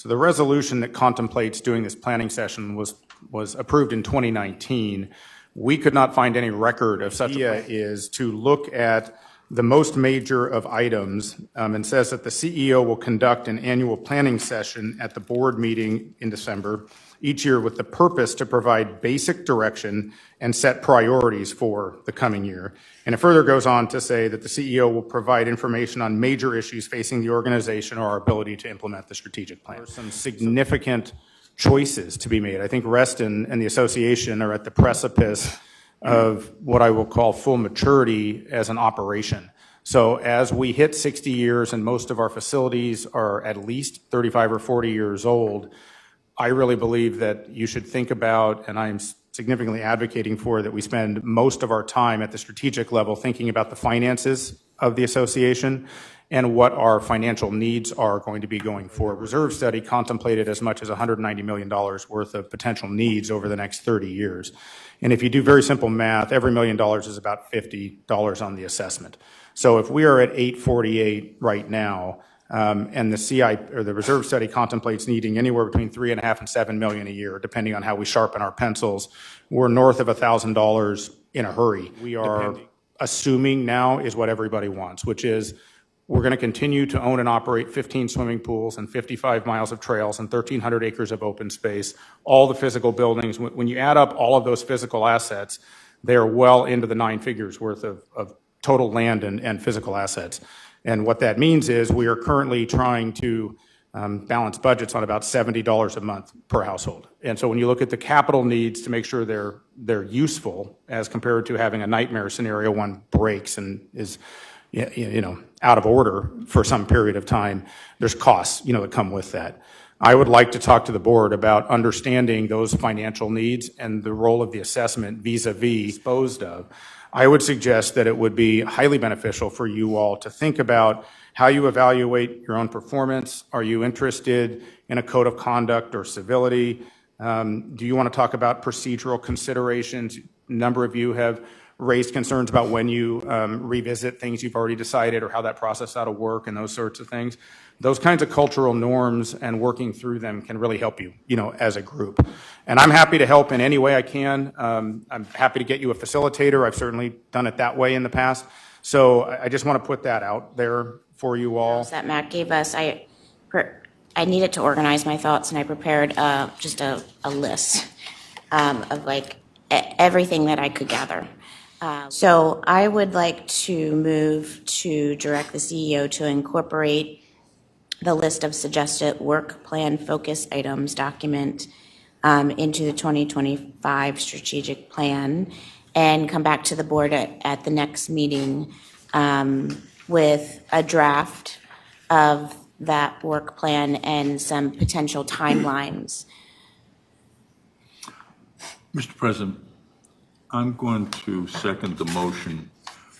So the resolution that contemplates doing this planning session was approved in 2019. We could not find any record of such a plan. Is to look at the most major of items and says that the CEO will conduct an annual planning session at the board meeting in December each year with the purpose to provide basic direction and set priorities for the coming year. And it further goes on to say that the CEO will provide information on major issues facing the organization or our ability to implement the strategic plan. There's some significant choices to be made. I think Reston and the association are at the precipice of what I will call full maturity as an operation. So as we hit 60 years and most of our facilities are at least 35 or 40 years old, I really believe that you should think about, and I'm significantly advocating for, that we spend most of our time at the strategic level thinking about the finances of the association and what our financial needs are going to be going forward. Reserve study contemplated as much as $190 million worth of potential needs over the next 30 years. And if you do very simple math, every $1 million is about $50 on the assessment. So if we are at 848 right now, and the CI or the reserve study contemplates needing anywhere between $3.5 and $7 million a year, depending on how we sharpen our pencils, we're north of $1,000 in a hurry. We are assuming now is what everybody wants, which is we're going to continue to own and operate 15 swimming pools and 55 miles of trails and 1,300 acres of open space, all the physical buildings. When you add up all of those physical assets, they're well into the 9 figures worth of total land and physical assets. And what that means is we are currently trying to balance budgets on about $70 a month per household. And so when you look at the capital needs to make sure they're useful as compared to having a nightmare scenario, one breaks and is out of order for some period of time, there's costs that come with that. I would like to talk to the board about understanding those financial needs and the role of the assessment vis-a-vis disposed of. I would suggest that it would be highly beneficial for you all to think about how you evaluate your own performance. Are you interested in a code of conduct or civility? Do you want to talk about procedural considerations? A number of you have raised concerns about when you revisit things you've already decided or how that process ought to work and those sorts of things. Those kinds of cultural norms and working through them can really help you, as a group. And I'm happy to help in any way I can. I'm happy to get you a facilitator. I've certainly done it that way in the past. So I just want to put that out there for you all. That Matt gave us, I needed to organize my thoughts, and I prepared just a list of everything that I could gather. So I would like to move to direct the CEO to incorporate the list of suggested work plan focus items document into the 2025 strategic plan and come back to the board at the next meeting with a draft of that work plan and some potential timelines. Mr. President, I'm going to second the motion,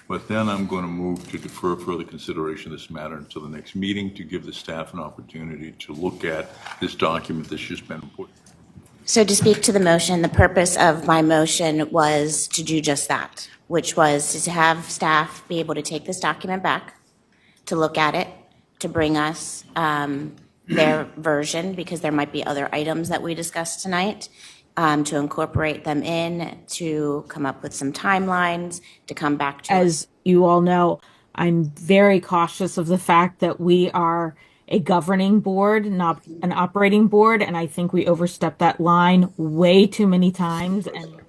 but then I'm going to move to defer further consideration of this matter until the next meeting to give the staff an opportunity to look at this document that's just been put. So to speak to the motion, the purpose of my motion was to do just that, which was to have staff be able to take this document back, to look at it, to bring us their version, because there might be other items that we discussed tonight, to incorporate them in, to come up with some timelines, to come back to. As you all know, I'm very cautious of the fact that we are a governing board, not an operating board, and I think we overstepped that line way too many times. And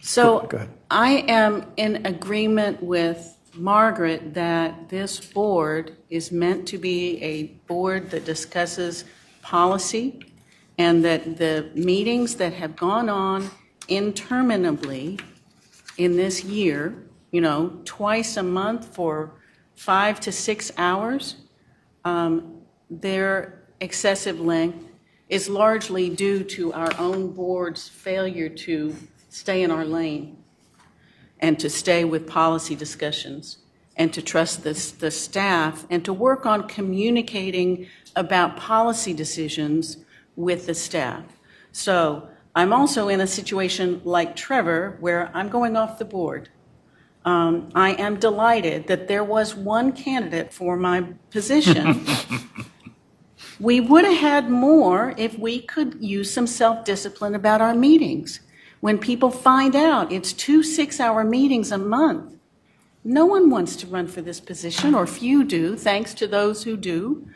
so I am in agreement with Margaret that this board is meant to be a board that discusses policy, and that the meetings that have gone on interminably in this year, twice a month for 5 to 6 hours, their excessive length is largely due to our own board's failure to stay in our lane and to stay with policy discussions and to trust the staff and to work on communicating about policy decisions with the staff. So I'm also in a situation like Trevor where I'm going off the board. I am delighted that there was one candidate for my position We would have had more if we could use some self-discipline about our meetings. When people find out it's 2 6-hour meetings a month, no one wants to run for this position, or few do, thanks to those who do.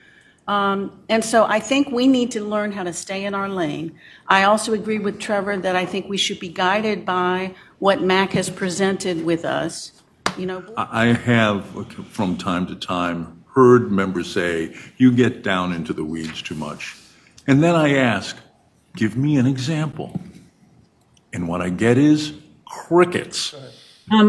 And so I think we need to learn how to stay in our lane. I also agree with Trevor that I think we should be guided by what Mac has presented with us. You know, I have, from time to time, heard members say, you get down into the weeds too much. And then I ask, give me an example. And what I get is crickets.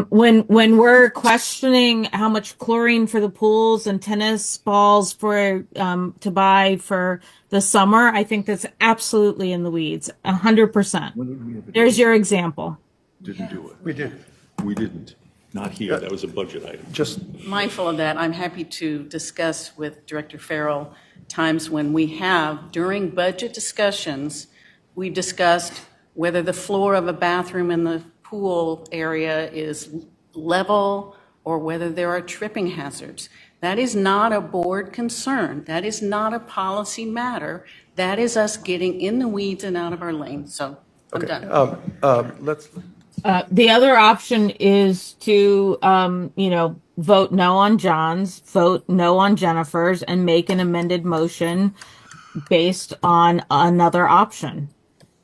When we're questioning how much chlorine for the pools and tennis balls for to buy for the summer, I think that's absolutely in the weeds, 100%. There's your example. Didn't do it. We did. We didn't. Not here. That was a budget item. Just, mindful of that, I'm happy to discuss with Director Farrell times when we have, during budget discussions, we discussed whether the floor of a bathroom in the pool area is level or whether there are tripping hazards. That is not a board concern. That is not a policy matter. That is us getting in the weeds and out of our lane. So I'm done. let's, The other option is to, vote no on John's, vote no on Jennifer's, and make an amended motion based on another option.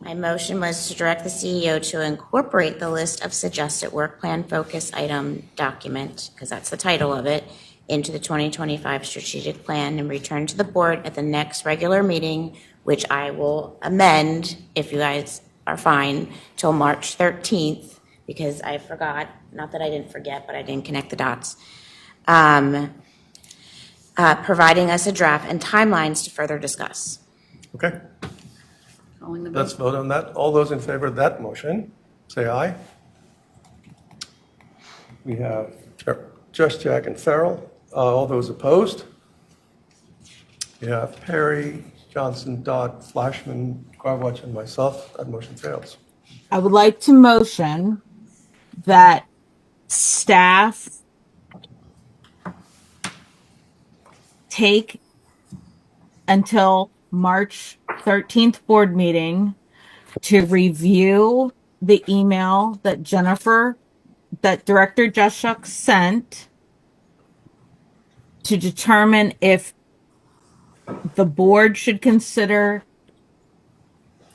My motion was to direct the CEO to incorporate the list of suggested work plan focus item document, because that's the title of it, into the 2025 strategic plan and return to the board at the next regular meeting, which I will amend, if you guys are fine, till March 13th, because I forgot, not that I didn't forget, but I didn't connect the dots. Providing us a draft and timelines to further discuss. okay, Calling the let's vote. vote on that. All those in favor of that motion, say aye. We have Just Jack and Farrell. All those opposed? We have Perry, Johnson, Dodd, Flashman, Garwatch, and myself. That motion fails. I would like to motion that staff take until March 13th board meeting to review the email that Director Jushuk sent to determine if the board should consider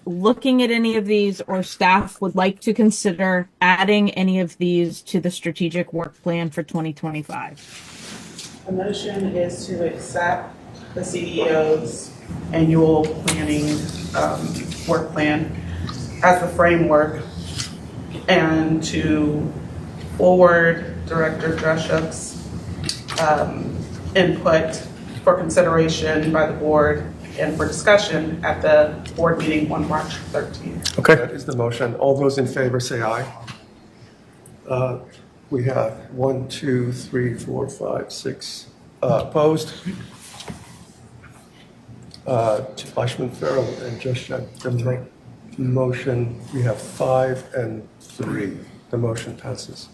looking at any of these, or staff would like to consider adding any of these to the strategic work plan for 2025. The motion is to accept the CEO's annual planning work plan as the framework, and to forward Director Drushuk's input for consideration by the board and for discussion at the board meeting on March 13th. Okay. That is the motion. All those in favor, say aye. We have 1, 2, 3, 4, 5, 6 opposed. Flashman, Farrell, and Just Jack. The motion, we have 5 and 3. The motion passes.